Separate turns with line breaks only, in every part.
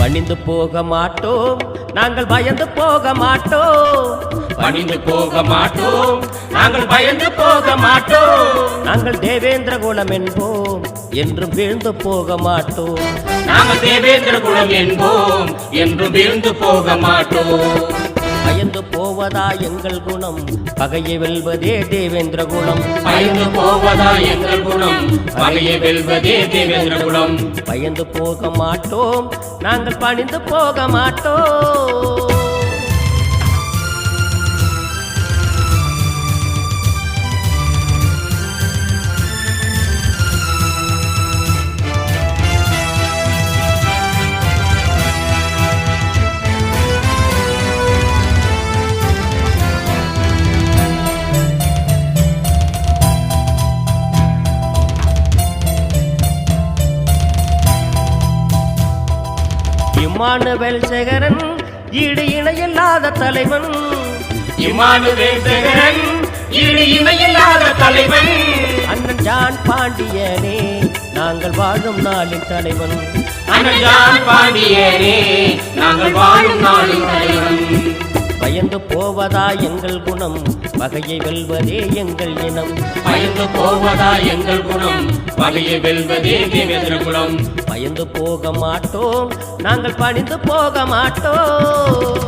பணிந்து போக மாட்டோம், நாங்கள் பயந்து போக மாட்டோம்.
பணிந்து போக மாட்டோம், நாங்கள் பயந்து போக மாட்டோம்.
நாங்கள் தேவேந்திர குலம் என்போம், என்றும் வீழ்ந்து போக மாட்டோம்.
நாங்கள் தேவேந்திர குலம் என்போம், என்றும் வீழ்ந்து போக மாட்டோம்.
பயந்து போவதா எங்கள் குணம், பகையை வெல்வதே தேவேந்திர குலம்.
பயந்து போவதா எங்கள் குணம், பகையை வெல்வதே தேவேந்திர குலம்.
பயந்து போக மாட்டோம், நாங்கள் பணிந்து போக மாட்டோம். இம்மானுவேல் சேகரன் ஈடு இணையில்லாத தலைவன்.
இம்மானுவேல் சேகரன் ஈடு இணையில்லாத தலைவன்.
அண்ணன் ஜான் பாண்டியனே நாங்கள் வாழும் நாளின் தலைவன்.
அண்ணன் ஜான் பாண்டியனே நாங்கள் வாழும் நாளின் தலைவன்.
பயந்து போவதா எங்கள் குணம், பகையை வெல்வதே எங்கள் இனம்.
பயந்து போவதா எங்கள் குணம், பகையை வெல்வதே தேவேந்திர குலம்.
பயந்து போக மாட்டோம், நாங்கள் பணிந்து போக மாட்டோம்.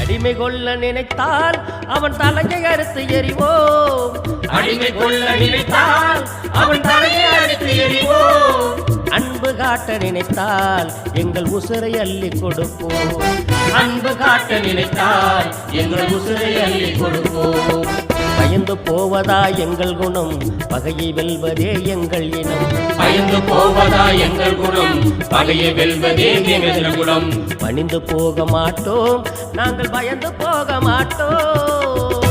அடிமை கொள்ள நினைத்தால் அவன் தலையை அறுத்து எறிவோம்.
அடிமை கொள்ள நினைத்தால் அவன் தலையை அறுத்து எறிவோம்.
அன்பு காட்ட நினைத்தால் எங்கள் உசுரை அள்ளி கொடுப்போம்.
அன்பு காட்ட நினைத்தால் எங்கள் உசுரை அள்ளி கொடுப்போம்.
பயந்து போவதா எங்கள் குணம், பகையை வெல்வதே எங்கள் இனம்.
பயந்து போவதா எங்கள் குணம், பகையை வெல்வதே தேவேந்திர குலம்.
பணிந்து போக மாட்டோம், நாங்கள் பயந்து போக மாட்டோம்.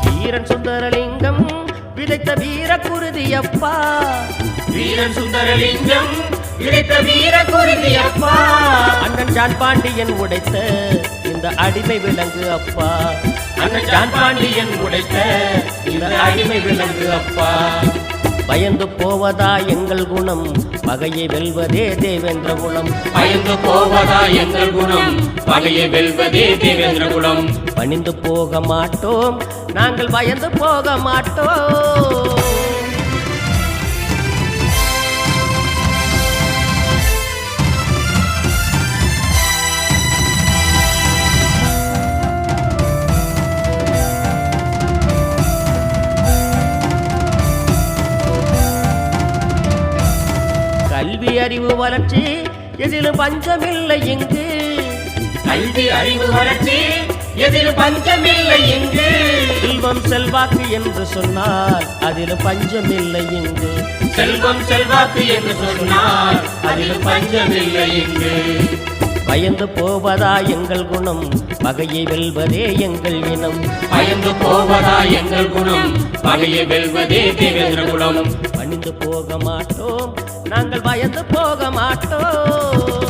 வீரன் சுந்தரலிங்கம் விதைத்த வீர குருதியப்பா.
வீரன் சுந்தரலிங்கம் விதைத்த வீர குருதியப்பா.
அண்ணன் ஜான் பாண்டியன் உடைத்த இந்த அடிமை விலங்கு அப்பா.
அண்ணன் ஜான் பாண்டியன் உடைத்த இந்த அடிமை விலங்கு அப்பா.
பயந்து போவதா எங்கள் குணம், பகையை வெல்வதே தேவேந்திர குலம்.
பயந்து போவதா எங்கள் குணம், பகையை வெல்வதே தேவேந்திர குலம்.
பணிந்து போக மாட்டோம், நாங்கள் பயந்து போக மாட்டோம். கல்வி அறிவு வளர்ச்சி எதிலும் பஞ்சமில்லை இங்கு.
கல்வி அறிவு வளர்ச்சி எதிலும் பஞ்சமில்லை இங்கு.
செல்வம் செல்வாக்கு என்று சொன்னால் அதில் பஞ்சமில்லை இங்கு.
செல்வம் செல்வாக்கு என்று சொன்னால் அதில் பஞ்சமில்லை இங்கு.
பயந்து போவதா எங்கள் குணம், பகையை வெல்வதே எங்கள் இனம்.
பயந்து போவதா எங்கள் குணம், பகையை வெல்வதே தேவேந்திர குலம்.
பணிந்து போக மாட்டோம், நாங்கள் பயந்து போக மாட்டோம்.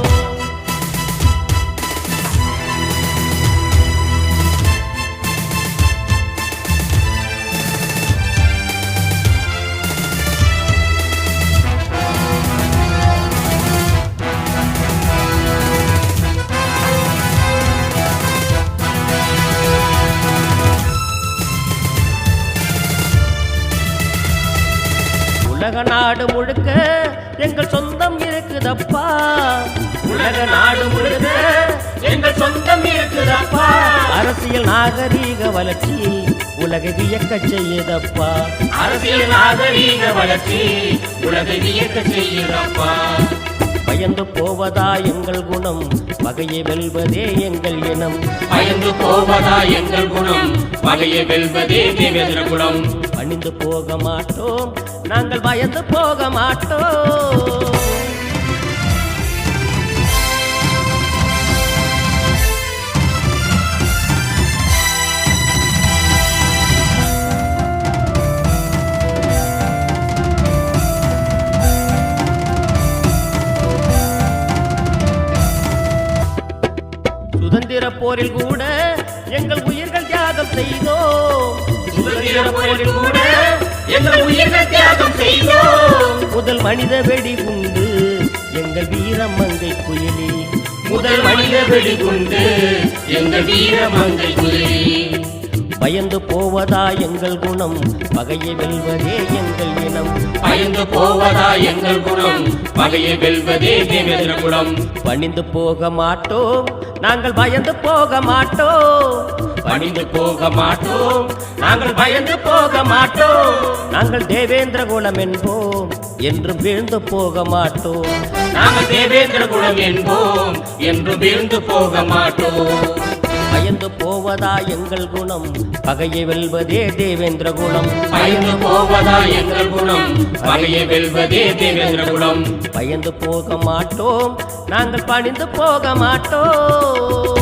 உலக நாடு முழுக்க எங்கள் சொந்தம் இருக்குதப்பா.
உலக நாடு முழுக்க எங்கள் சொந்தம் இருக்குதப்பா.
அரசியல் நாகரீக வளர்ச்சி உலகை வியக்கச் செய்யுதப்பா.
அரசியல் நாகரீக வளர்ச்சி உலகை வியக்க செய்யுதப்பா.
பயந்து போவதா எங்கள் குணம், பகையை வெல்வதே எங்கள் இனம்.
பயந்து போவதா எங்கள் குணம், பகையை வெல்வதே தேவேந்திர குலம்.
பணிந்து போக மாட்டோம், நாங்கள் பயந்து போக மாட்டோம். சுதந்திர போரில் கூட எங்கள் உயிர்கள் தியாகம் செய்தோம்.
சுதந்திர போரில் கூட எங்கள் உயிர்கள் தியாகம் செய்தோம்.
முதல் மனித வெடிகுண்டு எங்கள் வீரமங்கை குயிலி.
முதல் மனித வெடிகுண்டு எங்கள் வீரமங்கை குயிலி.
பயந்து போவதா எங்கள் குணம், பகையை வெல்வதே எங்கள் இனம்.
பயந்து போவதா எங்கள் குணம், பகையை வெல்வதே தேவேந்திர குலம்.
பணிந்து போக மாட்டோம், நாங்கள் பயந்து போக மாட்டோம்.
பணிந்து போக மாட்டோம், நாங்கள் பயந்து போக மாட்டோம்.
நாங்கள் தேவேந்திர குலம் என்போம், என்றும் வீழ்ந்து போக மாட்டோம்.
நாங்கள் தேவேந்திர குலம் என்போம், என்று வீழ்ந்து போக மாட்டோம்.
பயந்து போவதா எங்கள் குணம், பகையை வெல்வதே தேவேந்திர குலம்.
பயந்து போவதா எங்கள் குணம், பகையை வெல்வதே தேவேந்திர குலம்.
பயந்து போக மாட்டோம், நாங்கள் பணிந்து போக மாட்டோம்.